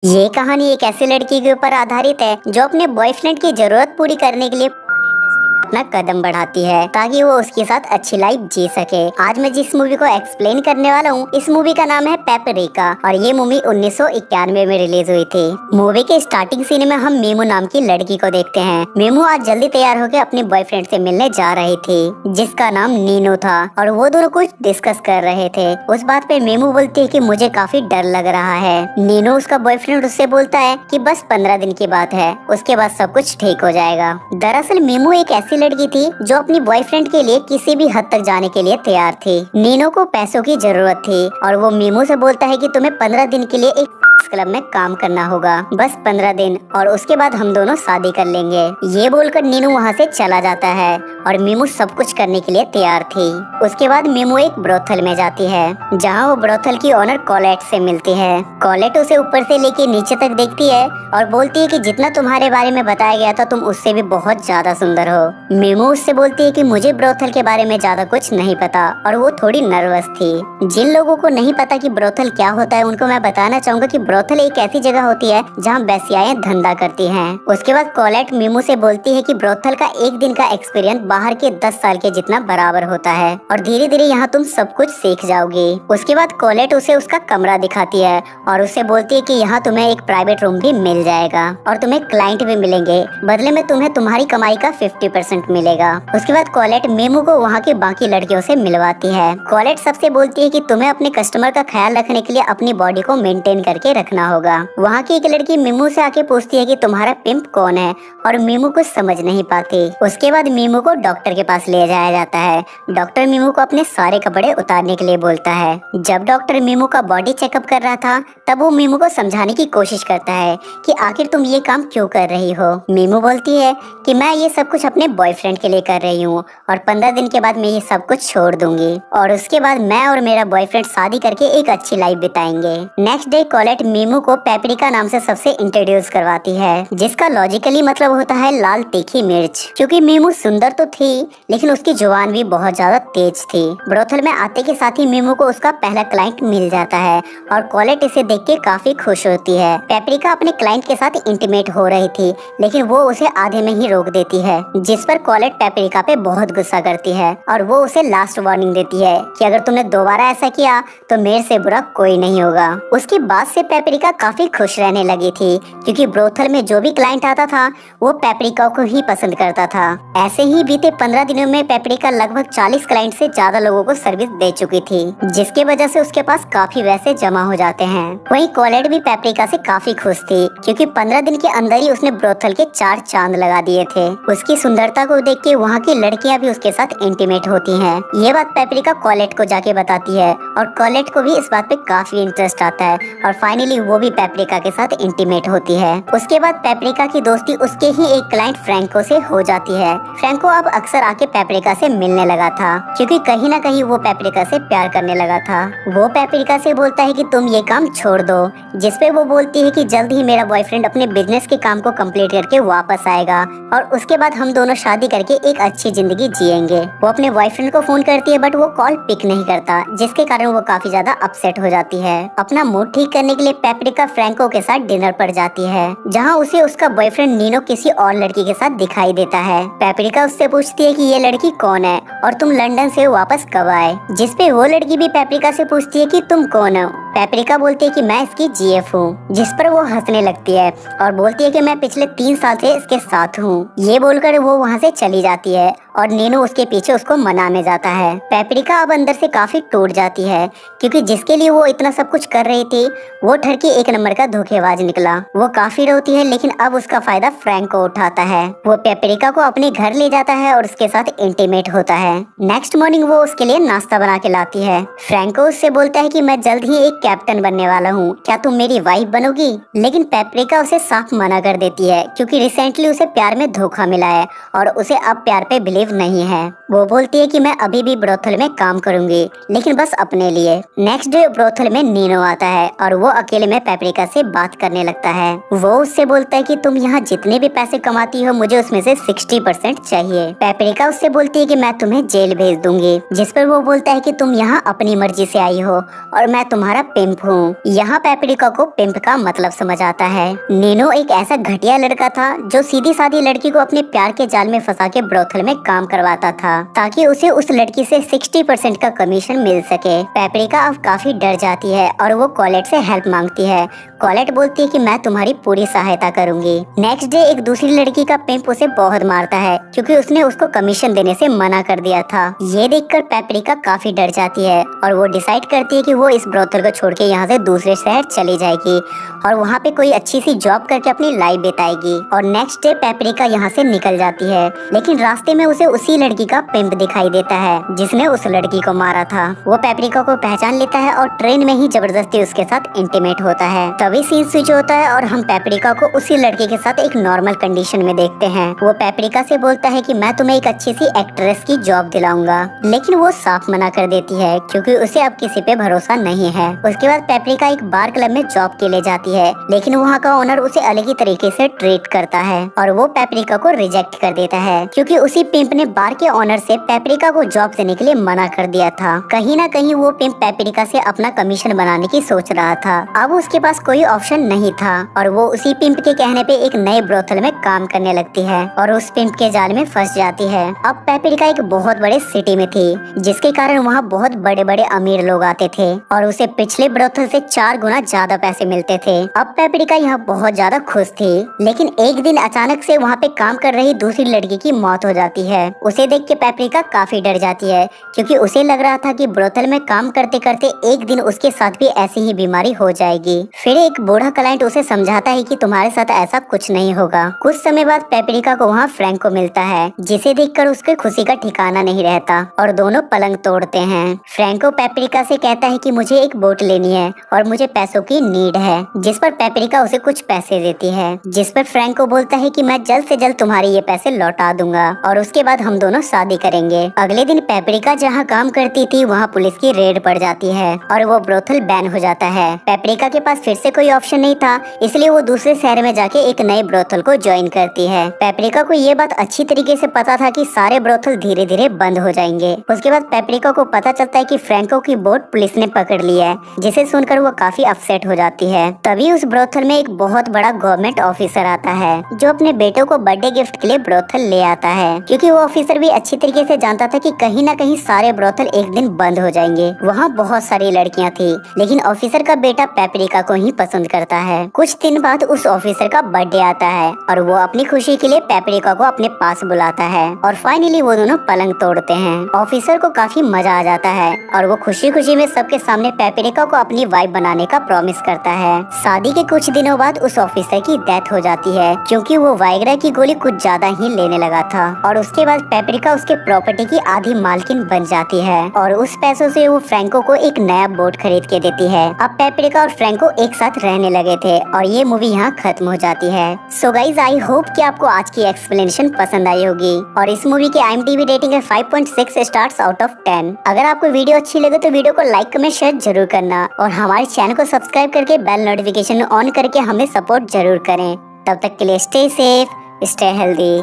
ये कहानी एक ऐसी लड़की के ऊपर आधारित है जो अपने बॉयफ्रेंड की जरूरत पूरी करने के लिए अपना कदम बढ़ाती है ताकि वो उसके साथ अच्छी लाइफ जी सके। आज मैं जिस मूवी को एक्सप्लेन करने वाला हूँ, इस मूवी का नाम है पेपरिका और ये मूवी 1991 में रिलीज हुई थी। मूवी के स्टार्टिंग सीन में हम मीमू नाम की लड़की को देखते हैं। मीमू आज जल्दी तैयार होकर अपने बॉयफ्रेंड से मिलने जा रही थी जिसका नाम नीनू था और वो दोनों कुछ डिस्कस कर रहे थे। उस बात पे मीमू बोलती है कि मुझे काफी डर लग रहा है। नीनू उसका बॉयफ्रेंड उससे बोलता है कि बस 15 दिन की बात है, उसके बाद सब कुछ ठीक हो जाएगा। दरअसल मीमू एक ऐसी लड़की थी जो अपनी बॉयफ्रेंड के लिए किसी भी हद तक जाने के लिए तैयार थी। नीनो को पैसों की जरूरत थी और वो मीमू से बोलता है कि तुम्हें 15 दिन के लिए एक क्लब में काम करना होगा, बस 15 दिन, और उसके बाद हम दोनों शादी कर लेंगे। ये बोलकर नीनू वहाँ से चला जाता है और मीमू सब कुछ करने के लिए तैयार थी। उसके बाद मीमू एक ब्रोथल में जाती है जहाँ वो ब्रोथल की ओनर कॉलेट से मिलती है। कॉलेट उसे ऊपर से लेके नीचे तक देखती है और बोलती है कि जितना तुम्हारे बारे में बताया गया था तुम उससे भी बहुत ज्यादा सुंदर हो। मीमू उससे बोलती है कि मुझे ब्रोथल के बारे में ज्यादा कुछ नहीं पता और वो थोड़ी नर्वस थी। जिन लोगों को नहीं पता कि ब्रोथल क्या होता है उनको मैं बताना चाहूंगा कि ब्रोथल एक ऐसी जगह होती है जहाँ बेस्याएं धंधा करती हैं। उसके बाद कॉलेट मीमू से बोलती है कि ब्रोथल का एक दिन का एक्सपीरियंस बाहर के 10 साल के जितना बराबर होता है और धीरे धीरे यहाँ तुम सब कुछ सीख जाओगे। उसके बाद कॉलेट उसे उसका कमरा दिखाती है और उसे बोलती है कि यहाँ तुम्हें एक प्राइवेट रूम भी मिल जाएगा और तुम्हें क्लाइंट भी मिलेंगे, बदले में तुम्हें तुम्हारी कमाई का 50% मिलेगा। उसके बाद कॉलेट मीमू को वहाँ की बाकी लड़कियों से मिलवाती है। कॉलेट सबसे बोलती है कि तुम्हें अपने कस्टमर का ख्याल रखने के लिए अपनी बॉडी को मेंटेन करके रखना होगा। वहाँ की एक लड़की मीमू से आके पूछती है कि तुम्हारा पिंप कौन है और मीमू कुछ समझ नहीं पाती। उसके बाद मीमू को डॉक्टर के पास ले जाया जाता है। डॉक्टर मीमू को अपने सारे कपड़े उतारने के लिए बोलता है। जब डॉक्टर मीमू का बॉडी चेकअप कर रहा था तब वो मीमू को समझाने की कोशिश करता है कि आखिर तुम ये काम क्यों कर रही हो। मीमू बोलती है कि मैं ये सब कुछ अपने बॉयफ्रेंड के लिए कर रही हूँ और 15 दिन के बाद मैं ये सब कुछ छोड़ दूंगी और उसके बाद मैं और मेरा बॉयफ्रेंड शादी करके एक अच्छी लाइफ बिताएंगे। नेक्स्ट डे कॉलेट मीमू को पेपरिका नाम से सबसे इंट्रोड्यूस करवाती है जिसका लॉजिकली मतलब होता है लाल तीखी मिर्च। क्योंकि मीमू सुंदर तो थी लेकिन उसकी जुबान भी बहुत ज्यादा तेज थी। ब्रोथल में आते के साथ ही मीमू को उसका पहला क्लाइंट मिल जाता है और कॉलेट इसे देख के काफी खुश होती है। पेपरिका अपने क्लाइंट के साथ इंटीमेट हो रही थी लेकिन वो उसे आधे में ही रोक देती है जिस पर कॉलेट पेपरिका पे बहुत गुस्सा करती है और वो उसे लास्ट वार्निंग देती है कि अगर तुमने दोबारा ऐसा किया तो मेरे से बुरा कोई नहीं होगा। उसकी बात से पेपरिका काफी खुश रहने लगी थी क्योंकि ब्रोथल में जो भी क्लाइंट आता था वो पेपरिका को ही पसंद करता था। ऐसे ही बीते 15 दिनों में पेपरिका लगभग 40 क्लाइंट से ज्यादा लोगों को सर्विस दे चुकी थी जिसके वजह से उसके पास काफी पैसे जमा हो जाते हैं। वहीं कॉलेट भी पेपरिका से काफी खुश थी क्योंकि 15 दिन के अंदर ही उसने ब्रोथल के 4 चांद लगा दिए थे। उसकी सुंदरता को देख के वहाँ की लड़कियाँ भी उसके साथ इंटीमेट होती हैं। ये बात पेपरिका कॉलेट को जाके बताती है और कॉलेट को भी इस बात पे काफी इंटरेस्ट आता है और फाइनली वो भी पेपरिका के साथ इंटीमेट होती है। उसके बाद पेपरिका की दोस्ती उसके ही एक क्लाइंट फ्रैंको से हो जाती है। फ्रैंको अब अक्सर आके पेपरिका से मिलने लगा था क्योंकि कहीं ना कहीं वो पेपरिका से प्यार करने लगा था। वो पेपरिका से बोलता है कि तुम ये काम छोड़ दो, जिसपे वो बोलती है कि जल्द ही मेरा बॉयफ्रेंड अपने बिजनेस के काम को कंप्लीट करके वापस आएगा और उसके बाद हम दोनों शादी करके एक अच्छी जिंदगी जिएंगे। वो अपने बॉयफ्रेंड को फोन करती है बट वो कॉल पिक नहीं करता जिसके कारण वो काफी ज्यादा अपसेट हो जाती है। अपना मूड ठीक करने के लिए पेपरिका फ्रैंको के साथ डिनर पर जाती है जहाँ उसे उसका बॉयफ्रेंड नीनो किसी और लड़की के साथ दिखाई देता है। पेपरिका उससे पूछती है कि ये लड़की कौन है और तुम लंदन से वापस कब आए, जिसपे वो लड़की भी पेपरिका से पूछती है कि तुम कौन हो। पेपरिका बोलती है कि मैं इसकी जीएफ हूँ, जिस पर वो हंसने लगती है और बोलती है कि मैं पिछले 3 साल से इसके साथ हूँ। ये बोलकर वो वहाँ से चली जाती है और नीनू उसके पीछे उसको मनाने जाता है। पेपरिका अब अंदर से काफी टूट जाती है क्योंकि जिसके लिए वो इतना सब कुछ कर रही थी वो ठरकी एक नंबर का धोखेबाज निकला। वो काफी रोती है लेकिन अब उसका फायदा फ्रैंको उठाता है। वो पेपरिका को अपने घर ले जाता है और उसके साथ इंटीमेट होता है। नेक्स्ट मॉर्निंग वो उसके लिए नाश्ता बना के लाती है। फ्रैंको उससे बोलता है कि मैं जल्द ही एक कैप्टन बनने वाला हूँ, क्या तुम मेरी वाइफ बनोगी? लेकिन पेपरिका उसे साफ मना कर देती है क्योंकि रिसेंटली उसे प्यार में धोखा मिला है और उसे अब प्यार पे बिलीव नहीं है। वो बोलती है कि मैं अभी भी ब्रोथल में काम करूंगी लेकिन बस अपने लिए। नेक्स्ट डे ब्रोथल में नीनो आता है और वो अकेले में पेपरिका से बात करने लगता है। वो उससे बोलता है कि तुम यहाँ जितने भी पैसे कमाती हो मुझे उसमें से 60% चाहिए। पेपरिका उससे बोलती है कि मैं तुम्हें जेल भेज दूंगी, जिस पर वो बोलता है कि तुम यहाँ अपनी मर्जी से आई हो और मैं तुम्हारा पिंप हूँ। यहाँ पेपरिका को पिंप का मतलब समझ आता है। नीनो एक ऐसा घटिया लड़का था जो सीधी सादी लड़की को अपने प्यार के जाल में फंसा के ब्रोथल में काम करवाता था ताकि उसे उस लड़की से 60% का कमीशन मिल सके। पेपरिका अब काफी डर जाती है और वो कॉलेट से हेल्प मांगती है। कॉलेट बोलती है कि मैं तुम्हारी पूरी सहायता करूंगी। नेक्स्ट डे एक दूसरी लड़की का पिंप उसे बहुत मारता है क्योंकि उसने उसको कमीशन देने से मना कर दिया था। ये देखकर पेपरिका काफी डर जाती है और वो डिसाइड करती है कि वो इस ब्रोथल को छोड़ के यहाँ से दूसरे शहर चली जाएगी और वहाँ पे कोई अच्छी सी जॉब करके अपनी लाइफ बिताएगी। और नेक्स्ट डे पेपरिका यहाँ से निकल जाती है, लेकिन रास्ते में उसे उसी लड़की का पिंप दिखाई देता है जिसने उस लड़की को मारा था। वो पेपरिका को पहचान लेता है और ट्रेन में ही जबरदस्ती उसके साथ इंटीमेट होता है। तभी सीन स्विच होता है और हम पेपरिका को उसी लड़के के साथ एक नॉर्मल कंडीशन में देखते हैं। वो पेपरिका से बोलता है कि मैं तुम्हें एक अच्छी सी एक्ट्रेस की जॉब दिलाऊंगा, लेकिन वो साफ मना कर देती है क्योंकि उसे अब किसी पे भरोसा नहीं है। उसके बाद पेपरिका एक बार क्लब में जॉब के लिए जाती है, लेकिन वहाँ का ओनर उसे अलग ही तरीके से ट्रीट करता है और वो पेपरिका को रिजेक्ट कर देता है क्योंकि उसी पिंप ने बार के ओनर से पेपरिका को जॉब देने के लिए मना कर दिया था। कहीं ना कहीं वो पिंप पेपरिका से अपना कमीशन बनाने की सोच रहा था। अब उसके पास कोई ऑप्शन नहीं था और वो उसी पिंप के कहने पे एक नए ब्रोथल में काम करने लगती है और उस पिंप के जाल में फंस जाती है। अब पेपरिका एक बहुत बड़े सिटी में थी जिसके कारण वहाँ बहुत बड़े बड़े अमीर लोग आते थे और उसे पिछले ब्रोथल से 4 गुना ज्यादा पैसे मिलते थे। अब पेपरिका यहाँ बहुत ज्यादा खुश थी, लेकिन एक दिन अचानक से वहाँ पे काम कर रही दूसरी लड़की की मौत हो जाती है। उसे देख के पेपरिका काफी डर जाती है क्योंकि उसे लग रहा था कि ब्रोथल में काम करते करते एक दिन उसके साथ भी ऐसी ही बीमारी हो जाएगी। फिर एक बूढ़ा क्लाइंट उसे समझाता है कि तुम्हारे साथ ऐसा कुछ नहीं होगा। कुछ समय बाद पेपरिका को वहाँ फ्रैंको मिलता है जिसे देखकर उसके खुशी का ठिकाना नहीं रहता और दोनों पलंग तोड़ते हैं। फ्रैंको पेपरिका से कहता है कि मुझे एक बोट लेनी है और मुझे पैसों की नीड है, जिस पर पेपरिका उसे कुछ पैसे देती है, जिस पर फ्रैंको बोलता है कि मैं जल्द से जल्द तुम्हारे ये पैसे लौटा दूंगा और उसके बाद हम दोनों शादी करेंगे। अगले दिन पेपरिका जहाँ काम करती थी वहाँ पुलिस की रेड पड़ जाती है और वो ब्रोथल बैन हो जाता है। पेपरिका के पास फिर से कोई ऑप्शन नहीं था, इसलिए वो दूसरे शहर में जाके एक नए ब्रोथल को ज्वाइन करती है। पेपरिका को ये बात अच्छी तरीके से पता था कि सारे ब्रोथल धीरे धीरे बंद हो जाएंगे। उसके बाद पेपरिका को पता चलता है कि फ्रैंको की बोट पुलिस ने पकड़ ली है, जिसे सुनकर वो काफी अपसेट हो जाती है। तभी उस ब्रोथल में एक बहुत बड़ा गवर्नमेंट ऑफिसर आता है जो अपने बेटों को बर्थडे गिफ्ट के लिए ब्रोथल ले आता है, क्योंकि वो ऑफिसर भी अच्छी तरीके से जानता था कि कहीं ना कहीं सारे ब्रोथल एक दिन बंद हो जाएंगे। वहाँ बहुत सारी लड़कियाँ थी, लेकिन ऑफिसर का बेटा पेपरिका को ही पसंद करता है। कुछ दिन बाद उस ऑफिसर का बर्थडे आता है और वो अपनी खुशी के लिए पेपरिका को अपने पास बुलाता है और फाइनली वो दोनों पलंग तोड़ते हैं। ऑफिसर को काफी मजा आ जाता है और वो खुशी खुशी में सबके सामने पेपरिका को अपनी वाइफ बनाने का प्रॉमिस करता है। शादी के कुछ दिनों बाद उस ऑफिसर की डेथ हो जाती है क्योंकि वो वाइग्रा की गोली कुछ ज्यादा ही लेने लगा था और उसके बाद पेपरिका उसके प्रॉपर्टी की आधी मालकिन बन जाती है और उस पैसों से वो फ्रैंको को एक नया बोट खरीद के देती है। अब पेपरिका और फ्रैंको एक साथ रहने लगे थे और ये मूवी यहाँ खत्म हो जाती है। सो गाइज, आई होप कि आपको आज की एक्सप्लेनेशन पसंद आई होगी और इस मूवी की IMDb रेटिंग है 5.6 स्टार्स आउट ऑफ 10। अगर आपको वीडियो अच्छी लगे तो वीडियो को लाइक कमेंट शेयर जरूर करना और हमारे चैनल को सब्सक्राइब करके बेल नोटिफिकेशन ऑन करके हमें सपोर्ट जरूर करें। तब तक के लिए स्टे सेफ, स्टे हेल्दी।